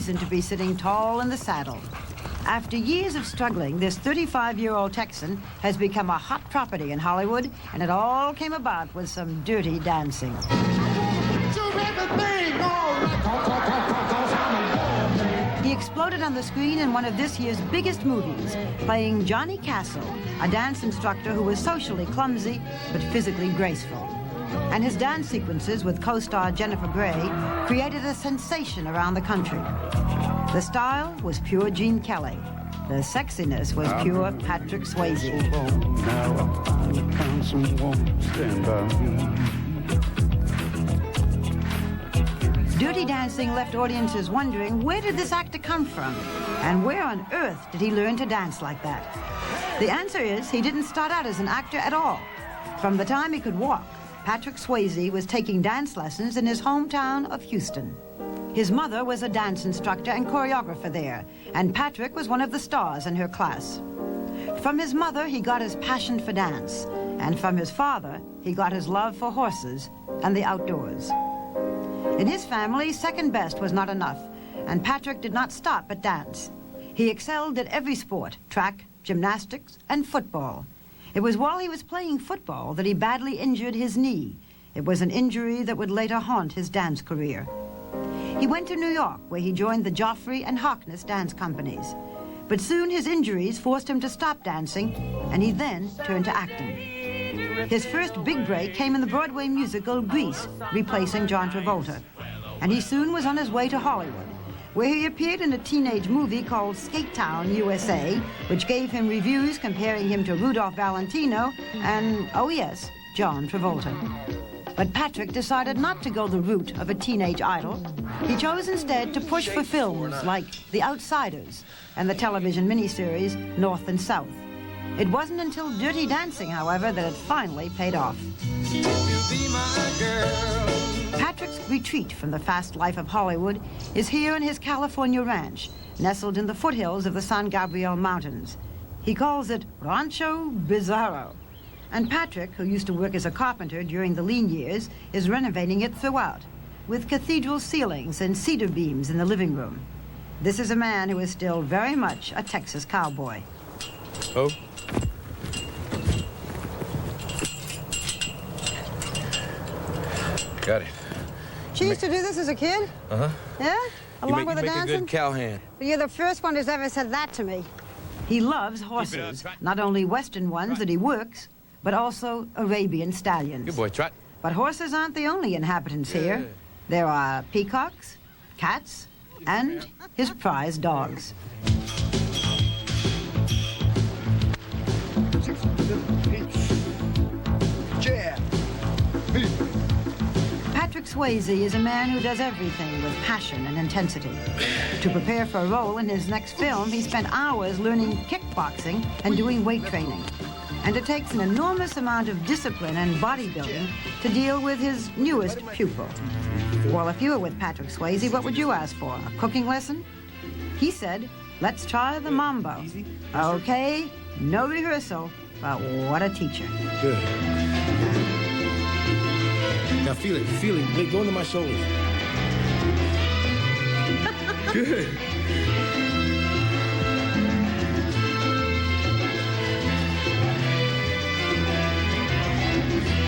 reason to be sitting tall in the saddle. After years of struggling, this 35-year-old Texan has become a hot property in Hollywood, and it all came about with some dirty dancing. He exploded on the screen in one of this year's biggest movies, playing Johnny Castle, a dance instructor who was socially clumsy but physically graceful. And his dance sequences with co-star Jennifer Grey created a sensation around the country. The style was pure Gene Kelly. The sexiness was pure Patrick Swayze. Dirty Dancing left audiences wondering, where did this actor come from? And where on earth did he learn to dance like that? The answer is he didn't start out as an actor at all. From the time he could walk, Patrick Swayze was taking dance lessons in his hometown of Houston. His mother was a dance instructor and choreographer there, and Patrick was one of the stars in her class. From his mother, he got his passion for dance, and from his father, he got his love for horses and the outdoors. In his family, second best was not enough, and Patrick did not stop at dance. He excelled at every sport, track, gymnastics, and football. It was while he was playing football that he badly injured his knee. It was an injury that would later haunt his dance career. He went to New York, where he joined the Joffrey and Harkness dance companies. But soon his injuries forced him to stop dancing, and he then turned to acting. His first big break came in the Broadway musical Grease, replacing John Travolta. And he soon was on his way to Hollywood, where he appeared in a teenage movie called Skate Town, USA, which gave him reviews comparing him to Rudolph Valentino and, oh yes, John Travolta. But Patrick decided not to go the route of a teenage idol. He chose instead to push for films like The Outsiders and the television miniseries North and South. It wasn't until Dirty Dancing, however, that it finally paid off. Patrick's retreat from the fast life of Hollywood is here in his California ranch, nestled in the foothills of the San Gabriel Mountains. He calls it Rancho Bizarro. And Patrick, who used to work as a carpenter during the lean years, is renovating it throughout, with cathedral ceilings and cedar beams in the living room. This is a man who is still very much a Texas cowboy. Oh. Got it. She used to do this as a kid? Uh-huh. Yeah? Along with the dancing? You make a good cowhand. But you're the first one who's ever said that to me. He loves horses, not only Western ones that he works, but also Arabian stallions. Good boy, Trot. But horses aren't the only inhabitants here. There are peacocks, cats, and his prize dogs. Patrick Swayze is a man who does everything with passion and intensity. To prepare for a role in his next film, he spent hours learning kickboxing and doing weight training. And it takes an enormous amount of discipline and bodybuilding to deal with his newest pupil. Well, if you were with Patrick Swayze, what would you ask for? A cooking lesson? He said, let's try the mambo. Okay, no rehearsal, but what a teacher. Good. Now feel it. Go into my shoulders. Good.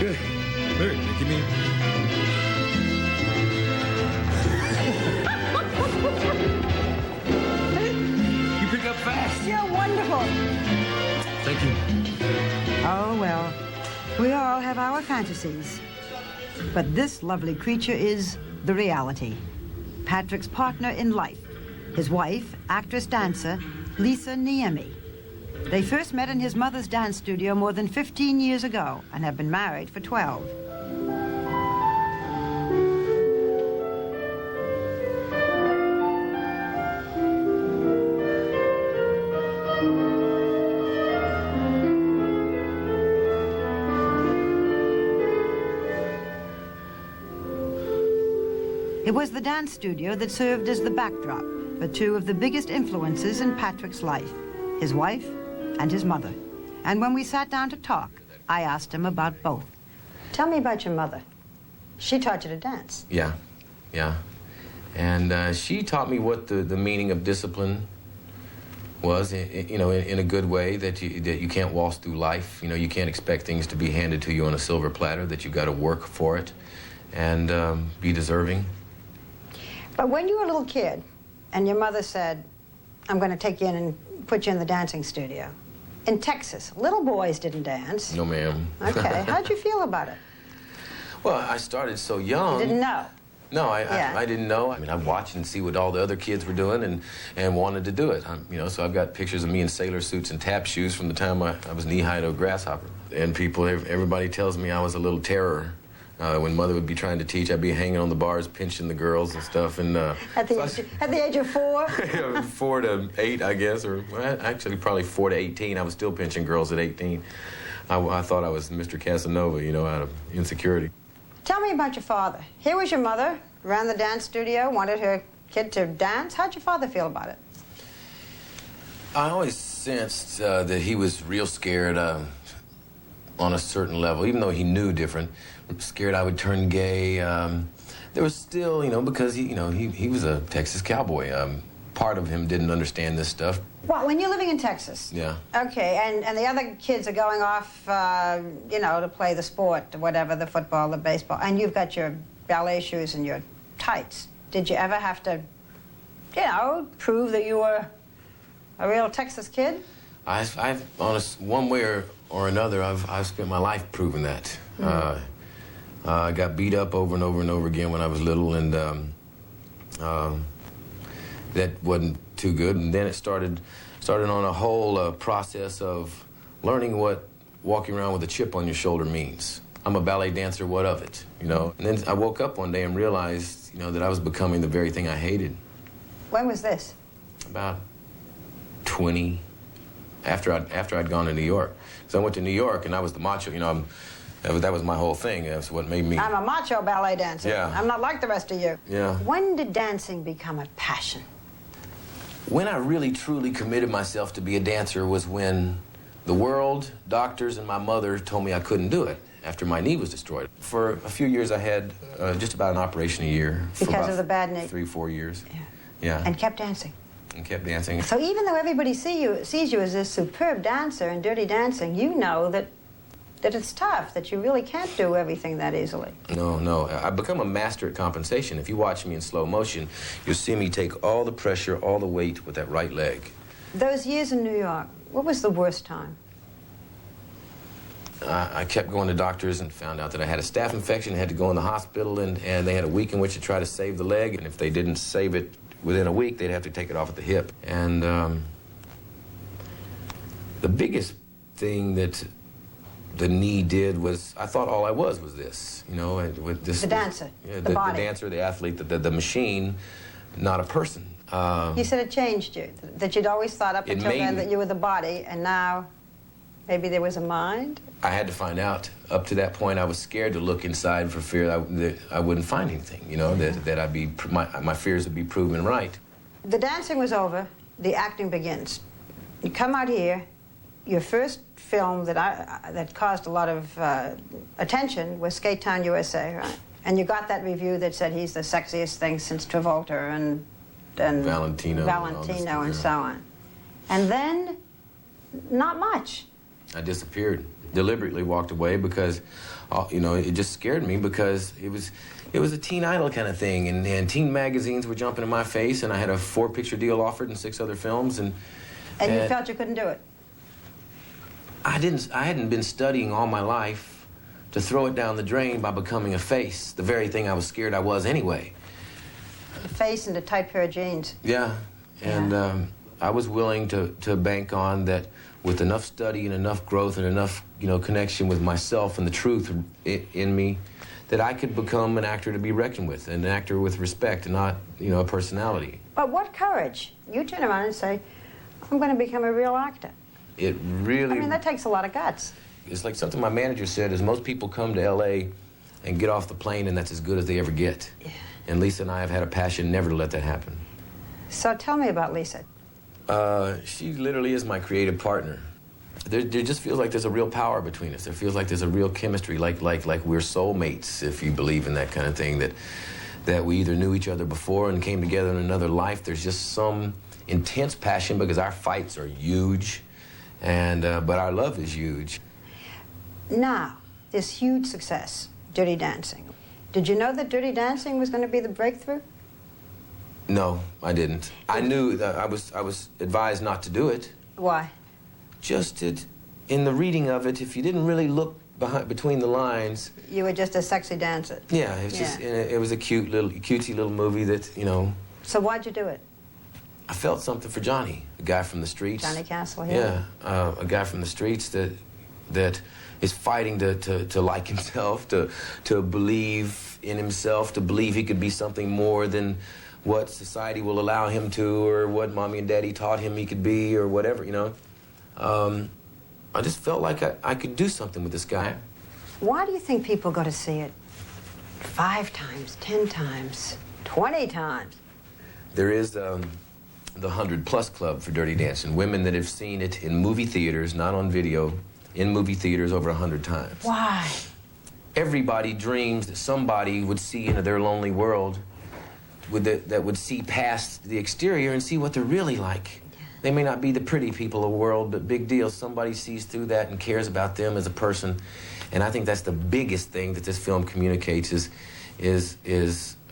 Good. Very good. Give me. You pick up fast. You're wonderful. Thank you. Oh, well, we all have our fantasies. But this lovely creature is the reality. Patrick's partner in life, his wife, actress-dancer, Lisa Niemi. They first met in his mother's dance studio more than 15 years ago and have been married for 12. It was the dance studio that served as the backdrop for two of the biggest influences in Patrick's life, his wife and his mother. And when we sat down to talk, I asked him about both. Tell me about your mother. She taught you to dance. Yeah. And she taught me what the meaning of discipline was, you know, in a good way, that you can't waltz through life. You know, you can't expect things to be handed to you on a silver platter, that you've got to work for it and be deserving. But when you were a little kid and your mother said, I'm going to take you in and put you in the dancing studio, in Texas, little boys didn't dance. No, ma'am. Okay, how'd you feel about it? Well, I started so young. You didn't know? No, I didn't know. I mean, I watched and see what all the other kids were doing and wanted to do it. You know, so I've got pictures of me in sailor suits and tap shoes from the time I was knee-high to a grasshopper. And everybody tells me I was a little terror. When Mother would be trying to teach, I'd be hanging on the bars, pinching the girls and stuff. And at the age of 4? 4 to 8, I guess, or well, actually probably 4 to 18. I was still pinching girls at 18. I thought I was Mr. Casanova, you know, out of insecurity. Tell me about your father. Here was your mother, ran the dance studio, wanted her kid to dance. How'd your father feel about it? I always sensed that he was real scared on a certain level, even though he knew different. Scared I would turn gay. There was still, you know, because he was a Texas cowboy. Part of him didn't understand this stuff. Well, when you're living in Texas. Yeah. Okay, and the other kids are going off, you know, to play the sport, whatever, the football, the baseball, and you've got your ballet shoes and your tights. Did you ever have to, you know, prove that you were a real Texas kid? I've honest, one way or another, I've spent my life proving that. Mm-hmm. I got beat up over and over and over again when I was little, and that wasn't too good. And then it started on a whole process of learning what walking around with a chip on your shoulder means. I'm a ballet dancer, what of it, you know? And then I woke up one day and realized, you know, that I was becoming the very thing I hated. When was this? About 20, after I'd gone to New York. So I went to New York, and I was the macho, you know, that was my whole thing. That's what made me... I'm a macho ballet dancer. Yeah. I'm not like the rest of you. Yeah. When did dancing become a passion? When I really, truly committed myself to be a dancer was when the world, doctors, and my mother told me I couldn't do it after my knee was destroyed. For a few years, I had just about an operation a year. Because of the bad knee? 3-4 years. Yeah. Yeah. And kept dancing? And kept dancing. So even though everybody sees you as this superb dancer in Dirty Dancing, you know that it's tough, that you really can't do everything that easily. No. I've become a master at compensation. If you watch me in slow motion, you'll see me take all the pressure, all the weight with that right leg. Those years in New York, what was the worst time? I kept going to doctors and found out that I had a staph infection, had to go in the hospital, and they had a week in which to try to save the leg. And if they didn't save it within a week, they'd have to take it off at the hip. And the biggest thing that the knee did was, I thought all I was this, you know, and with this. The dancer, yeah, the body. The dancer, the athlete, the machine, not a person. You said it changed you, that you'd always thought up until then that you were the body, and now maybe there was a mind? I had to find out. Up to that point, I was scared to look inside for fear that I wouldn't find anything, you know, that my fears would be proven right. The dancing was over, the acting begins. You come out here, your first film that caused a lot of attention was Skate Town, USA, right? And you got that review that said he's the sexiest thing since Travolta and Valentino and so on. And then, not much. I disappeared, deliberately walked away because, you know, it just scared me because it was a teen idol kind of thing, and teen magazines were jumping in my face, and I had a 4-picture deal offered and 6 other films, and you felt you couldn't do it? I hadn't been studying all my life to throw it down the drain by becoming a face, the very thing I was scared I was anyway. A face and a tight pair of jeans. Yeah, and I was willing to bank on that with enough study and enough growth and enough, you know, connection with myself and the truth in me, that I could become an actor to be reckoned with, an actor with respect and not, you know, a personality. But what courage? You turn around and say, I'm going to become a real actor. It really... I mean, that takes a lot of guts. It's like something my manager said, is most people come to L.A. and get off the plane, and that's as good as they ever get. Yeah. And Lisa and I have had a passion never to let that happen. So tell me about Lisa. She literally is my creative partner. There just feels like there's a real power between us. There feels like there's a real chemistry, like we're soulmates, if you believe in that kind of thing, that we either knew each other before and came together in another life. There's just some intense passion because our fights are huge, and but our love is huge. Now, this huge success, Dirty Dancing. Did you know that Dirty Dancing was going to be the breakthrough? No, I didn't. I knew that I was advised not to do it. Why? Just in the reading of it, if you didn't really look between the lines. You were just a sexy dancer. Yeah, it was just it was a cutesy little movie that, you know. So why'd you do it? I felt something for Johnny, a guy from the streets. Johnny Castle, yeah. Yeah, a guy from the streets that is fighting to like himself, to believe in himself, to believe he could be something more than what society will allow him to, or what mommy and daddy taught him he could be, or whatever, you know. I just felt like I could do something with this guy. Why do you think people go to see it 5 times, 10 times, 20 times? There is the 100+ Club for Dirty Dancing. Women that have seen it in movie theaters, not on video, in movie theaters over 100 times. Why? Everybody dreams that somebody would see into their lonely world that would see past the exterior and see what they're really like. They may not be the pretty people of the world, but big deal. Somebody sees through that and cares about them as a person. And I think that's the biggest thing that this film communicates is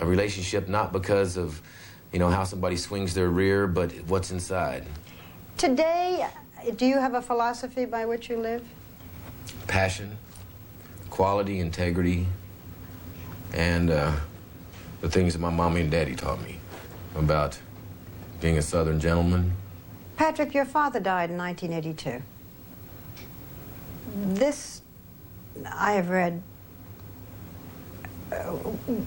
a relationship, not because of, you know, how somebody swings their rear, but what's inside. Today, do you have a philosophy by which you live? Passion, quality, integrity, and the things that my mommy and daddy taught me about being a Southern gentleman. Patrick, your father died in 1982. This, I have read,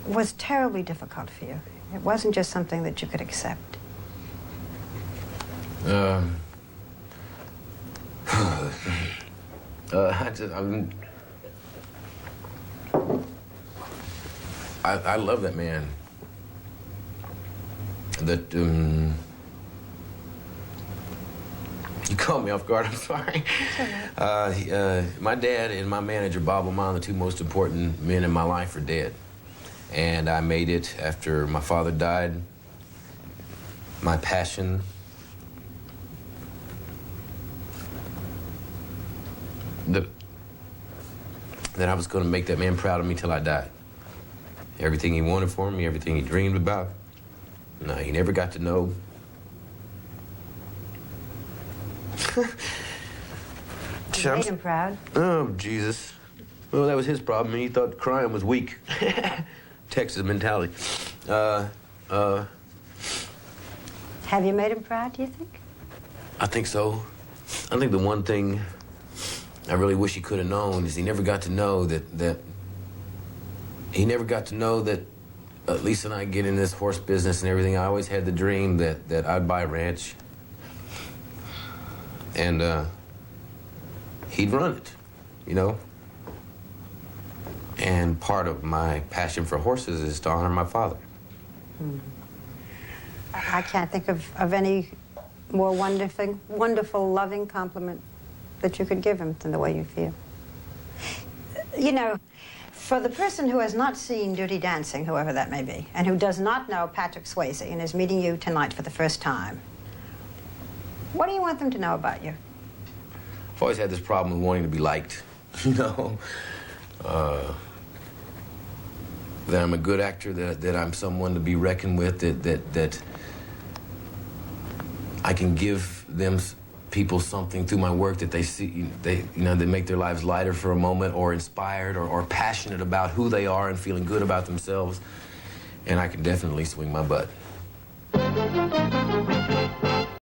was terribly difficult for you. It wasn't just something that you could accept. I love that man. That, you caught me off guard, I'm sorry. That's all right. My dad and my manager, Bob Lamont, the 2 most important men in my life, are dead. And I made it after my father died. My passion, that I was going to make that man proud of me till I died. Everything he wanted for me, everything he dreamed about. No, he never got to know. You made him proud. Oh, Jesus. Well, that was his problem. He thought crime was weak. Texas mentality. Have you made him proud, do you think? I think so. I think the one thing I really wish he could have known is he never got to know that Lisa and I get in this horse business and everything. I always had the dream that I'd buy a ranch and he'd run it, you know? And part of my passion for horses is to honor my father. I can't think of any more wonderful, loving compliment that you could give him than the way you feel. You know, for the person who has not seen Dirty Dancing, whoever that may be, and who does not know Patrick Swayze and is meeting you tonight for the first time, what do you want them to know about you? I've always had this problem with wanting to be liked, you know? That I'm a good actor, that I'm someone to be reckoned with, that I can give people something through my work that they see, they make their lives lighter for a moment, or inspired, or passionate about who they are and feeling good about themselves. And I can definitely swing my butt.